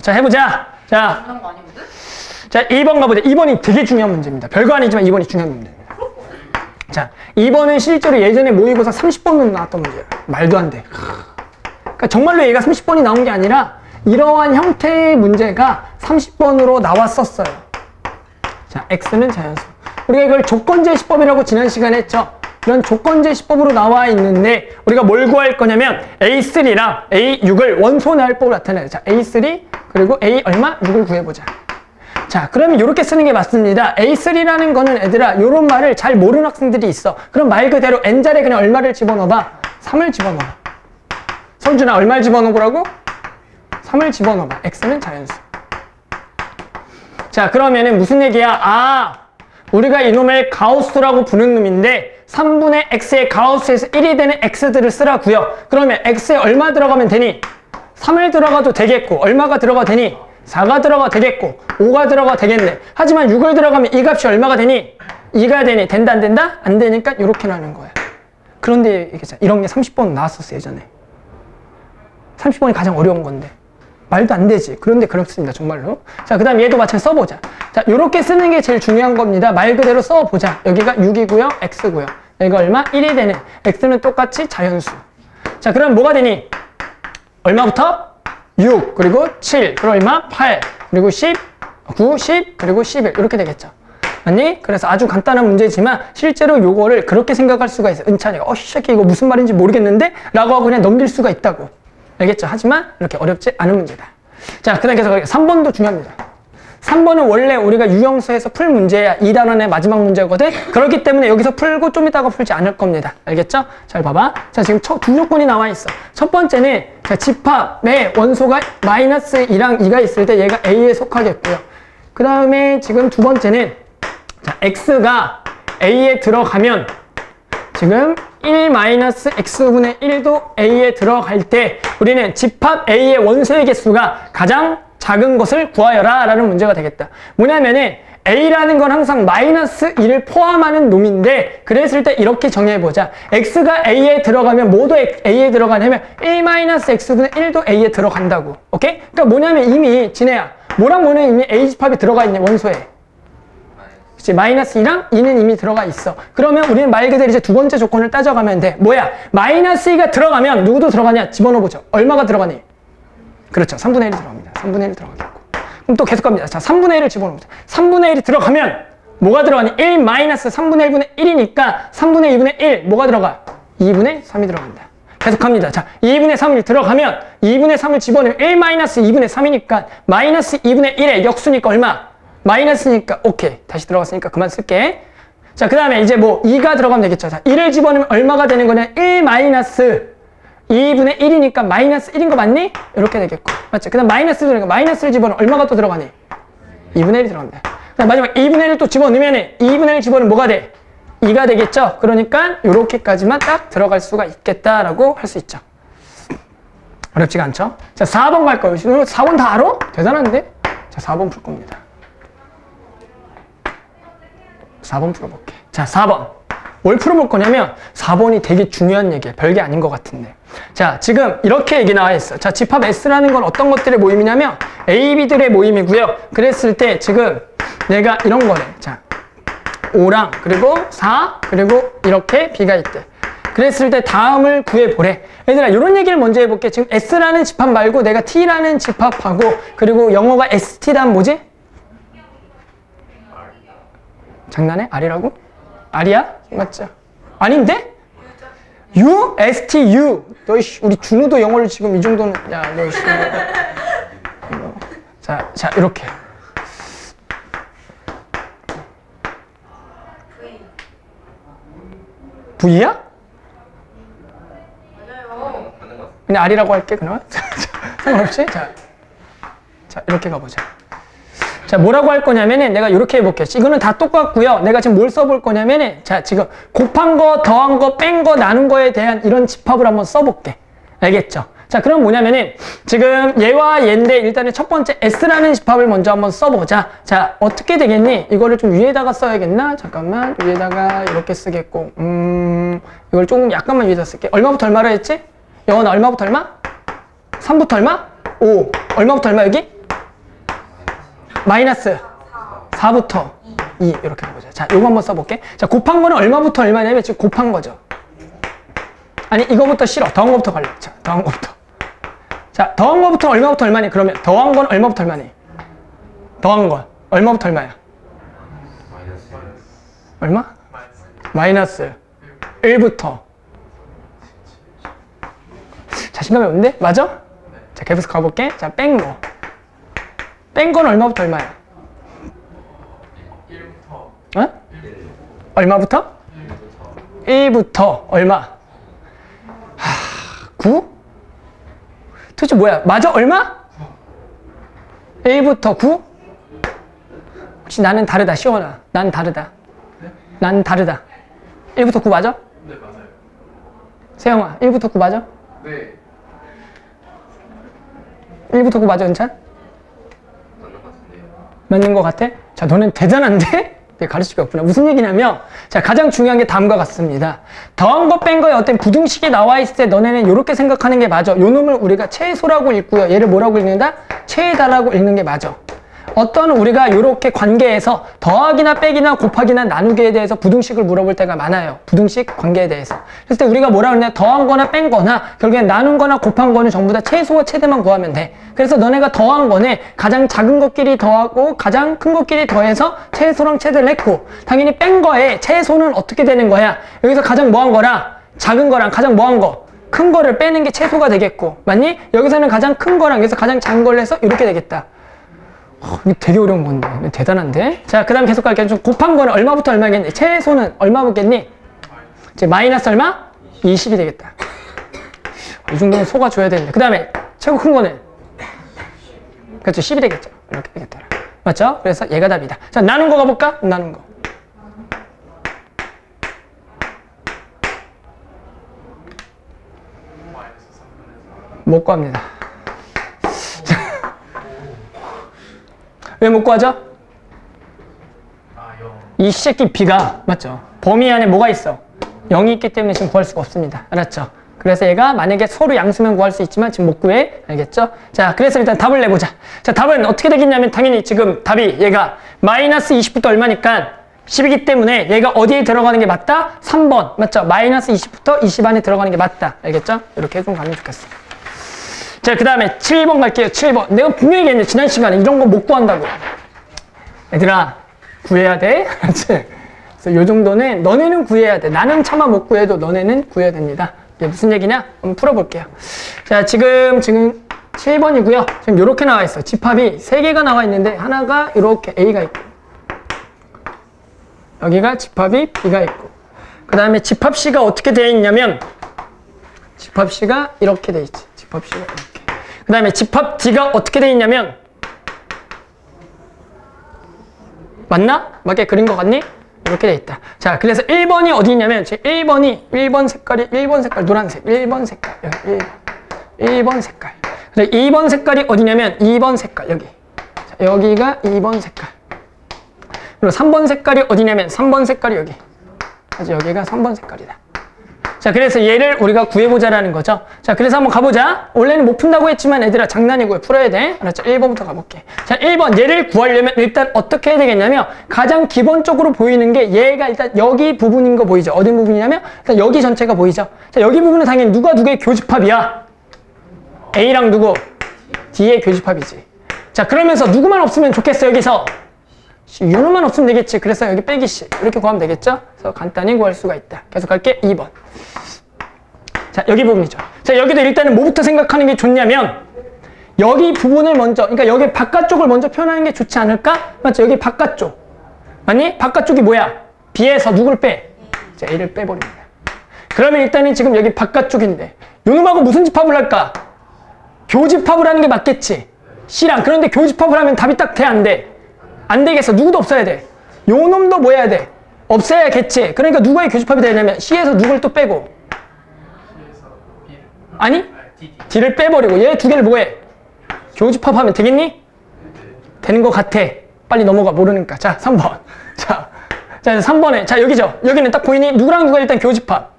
자, 해보자. 자, 중요한 거 아니거든? 자, 2번 가보자. 2번이 되게 중요한 문제입니다. 별거 아니지만 2번이 중요한 문제입니다. 자, 2번은 실제로 예전에 모의고사 30번으로 나왔던 문제야. 말도 안 돼. 그러니까 정말로 얘가 30번이 나온 게 아니라 이러한 형태의 문제가 30번으로 나왔었어요. 자, X는 자연수. 우리가 이걸 조건제시법이라고 지난 시간에 했죠. 이런 조건제시법으로 나와 있는데 우리가 뭘 구할 거냐면 A3랑 A6을 원소 나열법으로 나타내요. 자, A3 그리고 A 얼마? 6을 구해보자. 자, 그러면 이렇게 쓰는 게 맞습니다. A3라는 거는 애들아 이런 말을 잘 모르는 학생들이 있어. 그럼 말 그대로 N자리에 그냥 얼마를 집어넣어봐? 3을 집어넣어. 성준아 얼마를 집어넣으라고? 3을 집어넣어봐. X는 자연수. 자, 그러면은 무슨 얘기야? 아, 우리가 이놈을 가우스라고 부르는 놈인데 3분의 x의 가우스에서 1이 되는 x들을 쓰라고요. 그러면 x에 얼마 들어가면 되니? 3을 들어가도 되겠고 얼마가 들어가 되니? 4가 들어가 되겠고 5가 들어가 되겠네. 하지만 6을 들어가면 이 값이 얼마가 되니? 2가 되니? 된다 안 된다? 안 되니까 이렇게 나는 거야. 그런데 이런 게 30번 나왔었어 예전에. 30번이 가장 어려운 건데 말도 안 되지. 그런데 그렇습니다 정말로. 자, 그 다음 얘도 마찬가지 써보자. 자, 요렇게 쓰는 게 제일 중요한 겁니다. 말 그대로 써보자. 여기가 6이고요 x고요. 여기가 얼마? 1이 되네. x는 똑같이 자연수. 자, 그럼 뭐가 되니? 얼마부터? 6 그리고 7 그리고 얼마? 8 그리고 10 9 10 그리고 11 이렇게 되겠죠. 맞니? 그래서 아주 간단한 문제지만 실제로 요거를 그렇게 생각할 수가 있어요. 은찬이가 이 새끼 이거 무슨 말인지 모르겠는데? 라고 하고 그냥 넘길 수가 있다고. 알겠죠? 하지만 이렇게 어렵지 않은 문제다. 자, 그 다음 계속 3번도 중요합니다. 3번은 원래 우리가 유형수에서 풀 문제야. 2단원의 마지막 문제거든. 그렇기 때문에 여기서 풀고 좀 이따가 풀지 않을 겁니다. 알겠죠? 잘 봐봐. 자, 지금 두 조건이 나와 있어. 첫 번째는 자, 집합의 원소가 마이너스 2랑 2가 있을 때 얘가 A에 속하겠고요. 그 다음에 지금 두 번째는 자, X가 A에 들어가면 지금 1-x분의 1도 A에 들어갈 때 우리는 집합 A의 원소의 개수가 가장 작은 것을 구하여라 라는 문제가 되겠다. 뭐냐면은 A라는 건 항상 마이너스 2를 포함하는 놈인데 그랬을 때 이렇게 정해보자. X가 A에 들어가면 모두 A에 들어가냐면 1-x분의 1도 A에 들어간다고. 오케이? 그러니까 뭐냐면 이미 진혜야 뭐랑 뭐는 이미 A 집합이 들어가 있네 원소에. 그치? 마이너스 2랑 2는 이미 들어가 있어. 그러면 우리는 말 그대로 이제 두 번째 조건을 따져가면 돼. 뭐야? 마이너스 2가 들어가면 누구도 들어가냐? 집어넣어보죠. 얼마가 들어가니? 그렇죠. 3분의 1이 들어갑니다. 3분의 1이 들어가겠고. 그럼 또 계속 갑니다. 자, 3분의 1을 집어넣어보자. 3분의 1이 들어가면 뭐가 들어가니? 1-3분의 1분의 1이니까 3분의 2분의 1 뭐가 들어가? 2분의 3이 들어간다. 계속 갑니다. 자, 2분의 3이 들어가면 2분의 3을 집어넣으면 1-2분의 3이니까 마이너스 2분의 1의 역수니까 얼마? 마이너스니까 오케이. 다시 들어갔으니까 그만 쓸게. 자, 그 다음에 이제 뭐 2가 들어가면 되겠죠. 자, 2를 집어넣으면 얼마가 되는 거냐? 1-2분의 1이니까 마이너스 1인 거 맞니? 이렇게 되겠고. 맞죠? 그 다음 마이너스 들어가니까 마이너스를 집어넣으면 얼마가 또 들어가니? 2분의 1이 들어갑니다. 그 다음 마지막 2분의 1을 또 집어넣으면 2분의 1 집어넣으면 뭐가 돼? 2가 되겠죠? 그러니까 이렇게까지만 딱 들어갈 수가 있겠다라고 할 수 있죠. 어렵지가 않죠? 자, 4번 갈 거예요. 4번 다 알아? 대단한데? 자, 4번 풀 겁니다. 4번 풀어볼게. 자, 4번. 뭘 풀어볼 거냐면 4번이 되게 중요한 얘기야. 별게 아닌 것 같은데. 자, 지금 이렇게 얘기 나와 있어. 자, 집합 S라는 건 어떤 것들의 모임이냐면 A, B들의 모임이고요. 그랬을 때 지금 내가 이런 거래. 자, 5랑 그리고 4 그리고 이렇게 B가 있대. 그랬을 때 다음을 구해보래. 얘들아, 이런 얘기를 먼저 해볼게. 지금 S라는 집합 말고 내가 T라는 집합하고 그리고 영어가 ST 다음 뭐지? 장난해? R이라고? R이야? 맞죠? 아닌데? U? ST, U. 너, 우리 준우도 영어를 지금 이 정도는, 야, 너, 자, 이렇게. V야? 맞아요. 그냥 R이라고 할게, 그러면. 상관없지? 자, 이렇게 가보자. 자, 뭐라고 할 거냐면은 내가 이렇게 해볼게. 이거는 다 똑같고요. 내가 지금 뭘 써볼 거냐면은 자, 지금 곱한 거, 더한 거, 뺀 거, 나눈 거에 대한 이런 집합을 한번 써볼게. 알겠죠? 자, 그럼 뭐냐면은 지금 얘와 얘인데 일단은 첫 번째 S라는 집합을 먼저 한번 써보자. 자, 어떻게 되겠니? 이거를 좀 위에다가 써야겠나? 잠깐만, 위에다가 이렇게 쓰겠고 이걸 조금 약간만 위에다 쓸게. 얼마부터 얼마로 했지? 영어는 얼마부터 얼마? 3부터 얼마? 5. 얼마부터 얼마 여기? 마이너스 4부터 2 이렇게 해보자. 자, 요거 한번 써볼게. 자, 곱한 거는 얼마부터 얼마냐면 지금 곱한 거죠. 아니, 이거부터 싫어. 더한 거부터 갈래. 자, 더한 거부터. 자, 더한 거부터 얼마부터 얼마니? 그러면 더한 건 얼마부터 얼마니? 더한 건 얼마부터 얼마야? 얼마? 마이너스 1부터. 자신감이 없는데? 맞아? 자, 계속 가볼게. 자, 뺀 거. 뺀 건 얼마부터 얼마야? 1부터. 어? 얼마부터? 1부터 얼마? 9? 도대체 뭐야? 맞아? 얼마? 1부터 9? 혹시 나는 다르다, 시원아. 난 다르다. 난 다르다. 1부터 9 맞아? 네, 맞아요. 세영아, 1부터 9 맞아? 네. 1부터 9 맞아, 은찬? 맞는 것 같은데요. 맞는 것 같아? 자, 너는 대단한데? 가르칠 게 없구나. 무슨 얘기냐면, 자, 가장 중요한 게 다음과 같습니다. 더한 거 뺀 거에 어떤 부등식이 나와 있을 때 너네는 이렇게 생각하는 게 맞아. 요 놈을 우리가 최소라고 읽고요. 얘를 뭐라고 읽는다? 최다라고 읽는 게 맞아. 어떤 우리가 이렇게 관계에서 더하기나 빼기나 곱하기나 나누기에 대해서 부등식을 물어볼 때가 많아요. 부등식 관계에 대해서. 그랬을 때 우리가 뭐라 그러냐? 더한 거나 뺀 거나 결국엔 나눈 거나 곱한 거는 전부 다 최소와 최대만 구하면 돼. 그래서 너네가 더한 거는 가장 작은 것끼리 더하고 가장 큰 것끼리 더해서 최소랑 최대를 했고, 당연히 뺀 거에 최소는 어떻게 되는 거야? 여기서 가장 뭐한 거랑 작은 거랑 가장 뭐한 거? 큰 거를 빼는 게 최소가 되겠고, 맞니? 여기서는 가장 큰 거랑 여기서 가장 작은 걸 해서 이렇게 되겠다. 이게 되게 어려운 건데. 대단한데? 자, 그 다음 계속 갈게요. 좀 곱한 거는 얼마부터 얼마겠니? 최소는 얼마겠니? 이제 마이너스 얼마? 20이 되겠다. 이 정도는 속아줘야 되는데. 그 다음에 최고 큰 거는? 그렇죠. 10이 되겠죠. 이렇게 되겠다. 맞죠? 그래서 얘가 답이다. 자, 나눈 거 가볼까? 나눈 거. 못 구합니다. 왜 못 구하죠? 이 시제끼 b가 맞죠? 범위 안에 뭐가 있어? 0이 있기 때문에 지금 구할 수가 없습니다. 알았죠? 그래서 얘가 만약에 서로 양수면 구할 수 있지만 지금 못 구해. 알겠죠? 자, 그래서 일단 답을 내보자. 자, 답은 어떻게 되겠냐면 당연히 지금 답이 얘가 마이너스 20부터 얼마니까 10이기 때문에 얘가 어디에 들어가는 게 맞다? 3번. 맞죠? 마이너스 20부터 20 안에 들어가는 게 맞다. 알겠죠? 이렇게 좀 가면 좋겠어. 자, 그 다음에 7번 갈게요. 7번. 내가 분명히 얘기했는데 지난 시간에 이런 거 못 구한다고. 얘들아, 구해야 돼. 그렇지? 그래서 요 정도는 너네는 구해야 돼. 나는 차마 못 구해도 너네는 구해야 됩니다. 이게 무슨 얘기냐? 한번 풀어볼게요. 자, 지금 7번이고요. 지금 요렇게 나와 있어. 집합이 3개가 나와 있는데 하나가 이렇게 A가 있고, 여기가 집합이 B가 있고, 그 다음에 집합 C가 어떻게 되어 있냐면 집합 C가 이렇게 되어 있지. 집합 C가 이렇게. 그 다음에 집합 D가 어떻게 되어 있냐면, 맞나? 맞게 그린 것 같니? 이렇게 돼 있다. 자, 그래서 1번이 어디 있냐면, 제 1번 색깔, 노란색, 1번 색깔, 여기 1번 색깔. 그래서 2번 색깔이 어디냐면, 2번 색깔, 여기. 자, 여기가 2번 색깔. 그리고 3번 색깔이 어디냐면, 3번 색깔이 여기. 그래서 여기가 3번 색깔이다. 자, 그래서 얘를 우리가 구해보자라는 거죠. 자, 그래서 한번 가보자. 원래는 못 푼다고 했지만 얘들아 장난이고요. 풀어야 돼. 알았죠? 1번부터 가볼게. 자, 1번. 얘를 구하려면 일단 어떻게 해야 되겠냐면 가장 기본적으로 보이는 게 얘가 일단 여기 부분인 거 보이죠? 어디 부분이냐면 일단 여기 전체가 보이죠? 자, 여기 부분은 당연히 누가 누구의 교집합이야? A랑 누구? D의 교집합이지. 자, 그러면서 누구만 없으면 좋겠어, 여기서? 유는 없으면 되겠지. 그래서 여기 빼기 C. 이렇게 구하면 되겠죠? 그래서 간단히 구할 수가 있다. 계속 갈게. 2번. 자, 여기 부분이죠. 자, 여기도 일단은 뭐부터 생각하는 게 좋냐면 여기 부분을 먼저, 그러니까 여기 바깥쪽을 먼저 표현하는 게 좋지 않을까? 맞죠? 여기 바깥쪽. 맞니? 바깥쪽이 뭐야? B에서 누굴 빼? 자, A를 빼버립니다. 그러면 일단은 지금 여기 바깥쪽인데 요 놈하고 무슨 집합을 할까? 교집합을 하는 게 맞겠지. C랑. 그런데 교집합을 하면 답이 딱 돼, 안 돼? 안 되겠어. 누구도 없어야 돼. 요 놈도 뭐 해야 돼? 없애야겠지. 그러니까 누구의 교집합이 되냐면 C에서 누굴 또 빼고, 아니? D를 빼버리고 얘 두 개를 뭐해? 교집합하면 되겠니? 되는 것 같아. 빨리 넘어가. 모르니까. 자, 3번. 자, 3번에. 자, 여기죠. 여기는 딱 보이니? 누구랑 누가 일단 교집합?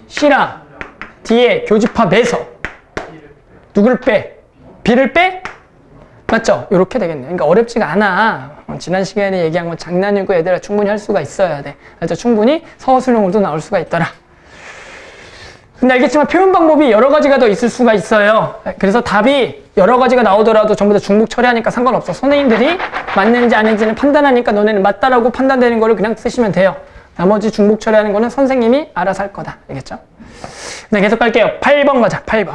C랑 D의 교집합에서 누구를 빼? B를 빼? 맞죠? 이렇게 되겠네. 그러니까 어렵지가 않아. 지난 시간에 얘기한 건 장난이고 얘들아 충분히 할 수가 있어야 돼. 알죠? 충분히 서술형으로도 나올 수가 있더라. 근데 알겠지만 표현 방법이 여러 가지가 더 있을 수가 있어요. 그래서 답이 여러 가지가 나오더라도 전부 다 중복 처리하니까 상관없어. 선생님들이 맞는지 아닌지는 판단하니까 너네는 맞다라고 판단되는 거를 그냥 쓰시면 돼요. 나머지 중복 처리하는 거는 선생님이 알아서 할 거다. 알겠죠? 네, 계속 갈게요. 8번 가자. 8번.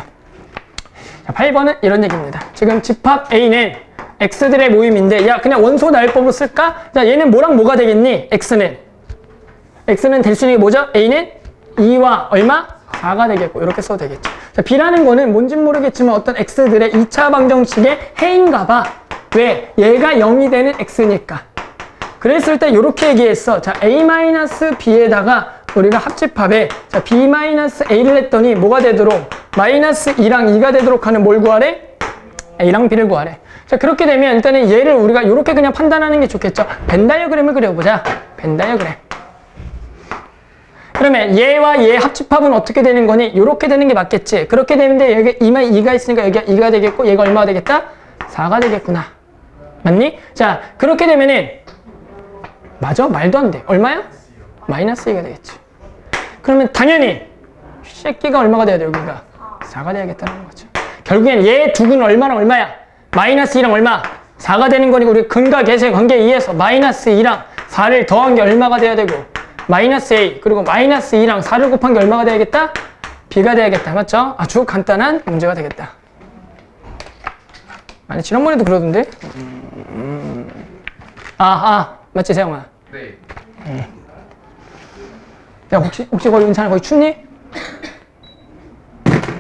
자, 8번은 이런 얘기입니다. 지금 집합 A는 X들의 모임인데 야 그냥 원소 나열법으로 쓸까? 자, 얘는 뭐랑 뭐가 되겠니? X는 될 수 있는 게 뭐죠? A는 2와 얼마? 4가 되겠고 이렇게 써도 되겠죠. 자, B라는 거는 뭔진 모르겠지만 어떤 X들의 2차 방정식의 해인가 봐. 왜? 얘가 0이 되는 X니까. 그랬을 때 이렇게 얘기했어. 자, A-B에다가 우리가 합집합에 자, B-A를 했더니 뭐가 되도록 마이너스 2랑 2가 되도록 하는 뭘 구하래? A랑 B를 구하래. 자, 그렇게 되면 일단은 얘를 우리가 이렇게 그냥 판단하는 게 좋겠죠. 벤 다이어그램을 그려보자. 벤 다이어그램. 그러면 얘와 얘 합집합은 어떻게 되는 거니? 이렇게 되는 게 맞겠지. 그렇게 되는데 여기 2가 있으니까 여기가 2가 되겠고 얘가 얼마가 되겠다? 4가 되겠구나. 맞니? 자, 그렇게 되면은 맞아? 말도 안 돼. 얼마야? 마이너스 2가 되겠지. 그러면 당연히 새끼가 얼마가 돼야 돼? 여기가 4가 돼야겠다는 거죠. 결국엔 얘 두 근은 얼마랑 얼마야? 마이너스 2랑 얼마? 4가 되는 거니까 우리 근과 계수의 관계에 의해서 마이너스 2랑 4를 더한 게 얼마가 돼야 되고 마이너스 A 그리고 마이너스 2랑 4를 곱한 게 얼마가 돼야겠다? B가 돼야겠다. 맞죠? 아주 간단한 문제가 되겠다. 아니 지난번에도 그러던데? 맞지 세영아? 네. 야 혹시 거기 괜찮아? 거기 춥니?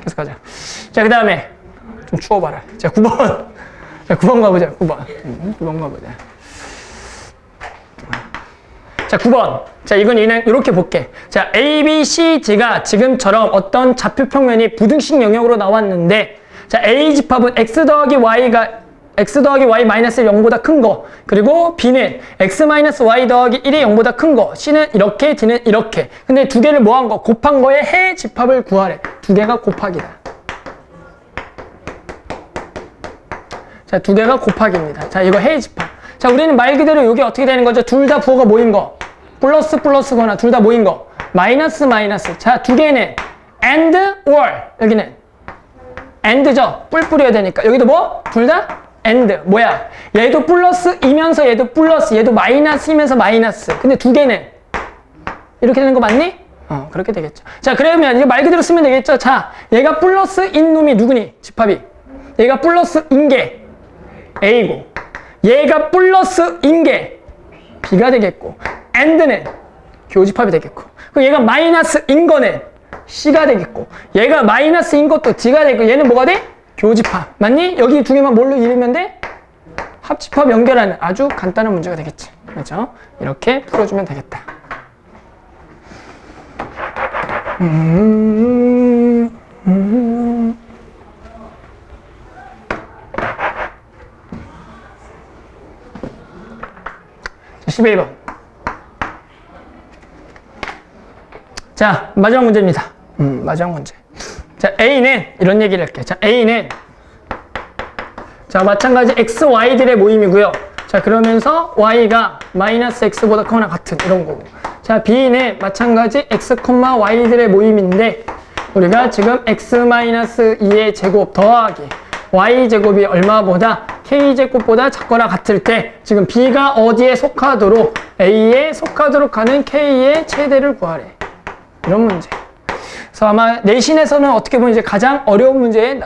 계속 가자. 자, 그 다음에 좀 추워봐라. 자, 9번. 자, 9번 가보자. 9번. 9번 가보자. 자, 9번. 자, 이건 이렇게 볼게. 자, A, B, C, D가 지금처럼 어떤 좌표 평면이 부등식 영역으로 나왔는데, 자, A 집합은 X 더하기 Y 마이너스 0보다 큰 거. 그리고 B는 X 마이너스 Y 더하기 1이 0보다 큰 거. C는 이렇게, D는 이렇게. 근데 두 개를 뭐 한 거? 곱한 거에 해 집합을 구하래. 두 개가 곱하기다. 자, 두 개가 곱하기입니다. 자, 이거 해의 집합. 자, 우리는 말 그대로 이게 어떻게 되는 거죠? 둘 다 부호가 모인 거. 플러스거나 둘 다 모인 거. 마이너스. 자, 두 개는 and or. 여기는 and죠. 뿔 뿌려야 되니까. 여기도 뭐? 둘 다 and. 뭐야? 얘도 플러스이면서 얘도 플러스. 얘도 마이너스이면서 마이너스. 근데 두 개는 이렇게 되는 거 맞니? 그렇게 되겠죠. 자, 그러면 이제 말 그대로 쓰면 되겠죠. 자, 얘가 플러스인 놈이 누구니? 집합이. 얘가 플러스인 게 A고 얘가 플러스인 게 B가 되겠고 and는 교집합이 되겠고 그리고 얘가 마이너스인 거는 C가 되겠고 얘가 마이너스인 것도 D가 되고 얘는 뭐가 돼? 교집합. 맞니? 여기 두 개만 뭘로 이루면 돼? 합집합 연결하는 아주 간단한 문제가 되겠지. 그렇죠? 이렇게 풀어주면 되겠다. 자, 11번. 자, 마지막 문제입니다. 마지막 문제. 자, A는 이런 얘기를 할게. 자, A는 자, 마찬가지 X, Y들의 모임이고요. 자, 그러면서 Y가 마이너스 X보다 크거나 같은 이런 거고. 자, B는 마찬가지 X, Y들의 모임인데 우리가 지금 X-2의 제곱 더하기 Y제곱이 얼마보다 K제곱보다 작거나 같을 때 지금 B가 어디에 속하도록 A에 속하도록 하는 K의 최대를 구하래. 이런 문제. 그래서 아마 내신에서는 어떻게 보면 이제 가장 어려운 문제로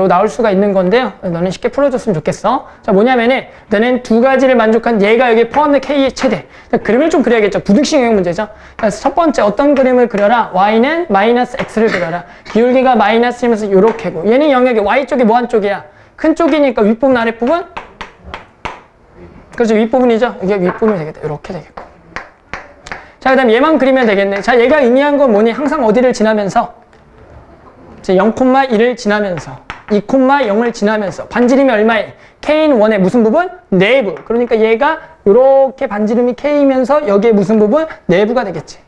나올 수가 있는 건데요. 너는 쉽게 풀어줬으면 좋겠어. 자, 뭐냐면은 너는 두 가지를 만족한 얘가 여기 포함된 K의 최대. 자, 그림을 좀 그려야겠죠. 부등식 영역 문제죠. 그래서 첫 번째 어떤 그림을 그려라. Y는 마이너스 X를 그려라. 기울기가 마이너스이면서 요렇게고 얘는 영역이 Y 쪽이 뭐 한 쪽이야? 큰 쪽이니까 윗부분 아랫부분? 그렇죠. 윗부분이죠. 이게 윗부분이 되겠다. 이렇게 되겠고. 자, 그 다음 얘만 그리면 되겠네. 자, 얘가 의미한 건 뭐니? 항상 어디를 지나면서? 0,1을 지나면서 2,0을 지나면서 반지름이 얼마에? K인 원의 무슨 부분? 내부. 그러니까 얘가 이렇게 반지름이 K이면서 여기에 무슨 부분? 내부가 되겠지.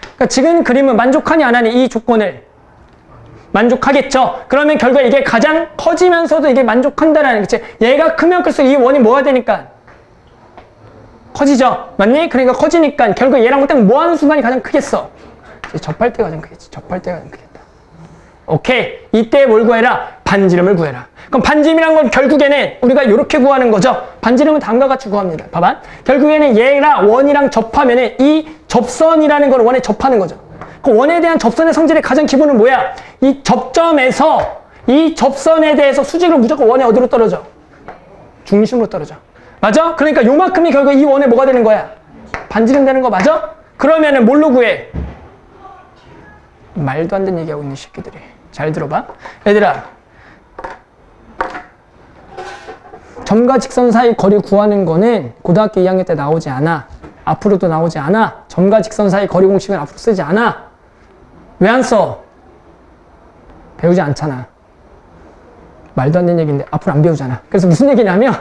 그러니까 지금 그림은 만족하니 안 하니 이 조건을 만족하겠죠. 그러면 결국 이게 가장 커지면서도 이게 만족한다라는 거지. 얘가 크면 클수록 이 원이 뭐가 되니까? 커지죠. 맞니? 그러니까 커지니까 결국 얘랑 딱 뭐 하는 순간이 가장 크겠어? 접할 때가 가장 크겠지. 접할 때가 가장 크겠다. 오케이. 이때 뭘 구해라? 반지름을 구해라. 그럼 반지름이란 건 결국에는 우리가 이렇게 구하는 거죠. 반지름은 다음과 같이 구합니다. 봐봐. 결국에는 얘랑 원이랑 접하면은 이 접선이라는 걸 원에 접하는 거죠. 그 원에 대한 접선의 성질의 가장 기본은 뭐야? 이 접점에서 이 접선에 대해서 수직으로 무조건 원에 어디로 떨어져? 중심으로 떨어져. 맞아? 그러니까 요만큼이 결국 이 원에 뭐가 되는 거야? 반지름 되는 거 맞아? 그러면은 뭘로 구해? 말도 안 되는 얘기하고 있는 새끼들이. 잘 들어봐. 얘들아. 점과 직선 사이 거리 구하는 거는 고등학교 2학년 때 나오지 않아. 앞으로도 나오지 않아. 점과 직선 사이 거리 공식은 앞으로 쓰지 않아. 왜 안 써? 배우지 않잖아. 말도 안 되는 얘기인데 앞으로 안 배우잖아. 그래서 무슨 얘기냐면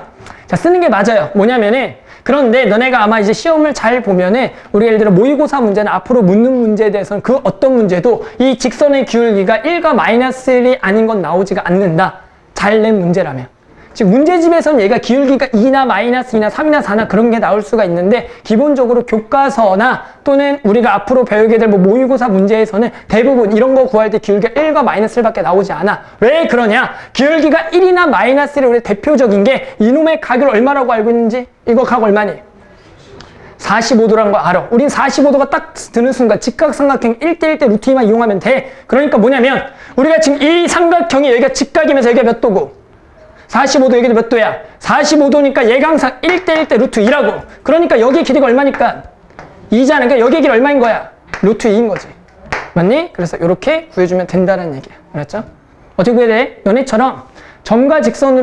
자 쓰는 게 맞아요. 뭐냐면은 그런데 너네가 아마 이제 시험을 잘 보면은 우리 예를 들어 모의고사 문제는 앞으로 묻는 문제에 대해서는 그 어떤 문제도 이 직선의 기울기가 1과 마이너스 1이 아닌 건 나오지가 않는다. 잘 낸 문제라면. 즉 문제집에서는 얘가 기울기가 2나 마이너스 2나 3이나 4나 그런 게 나올 수가 있는데 기본적으로 교과서나 또는 우리가 앞으로 배우게 될 뭐 모의고사 문제에서는 대부분 이런 거 구할 때 기울기가 1과 마이너스 1밖에 나오지 않아. 왜 그러냐? 기울기가 1이나 마이너스 1의 우리 대표적인 게 이놈의 각을 얼마라고 알고 있는지? 이거 각 얼마니? 45도라는 거 알아. 우린 45도가 딱 드는 순간 직각삼각형 1대1대 루트 2만 이용하면 돼. 그러니까 뭐냐면 우리가 지금 이 삼각형이 여기가 직각이면서 여기가 몇 도고? 45도 여기도 몇 도야? 45도니까 얘가 항상 1대1대 루트 2라고. 그러니까 여기의 길이가 얼마니까? 2잖아. 그러니까 여기의 길이 얼마인 거야? 루트 2인 거지. 맞니? 그래서 이렇게 구해주면 된다는 얘기야. 알았죠? 어떻게 구해야 돼? 너네처럼 점과 직선으로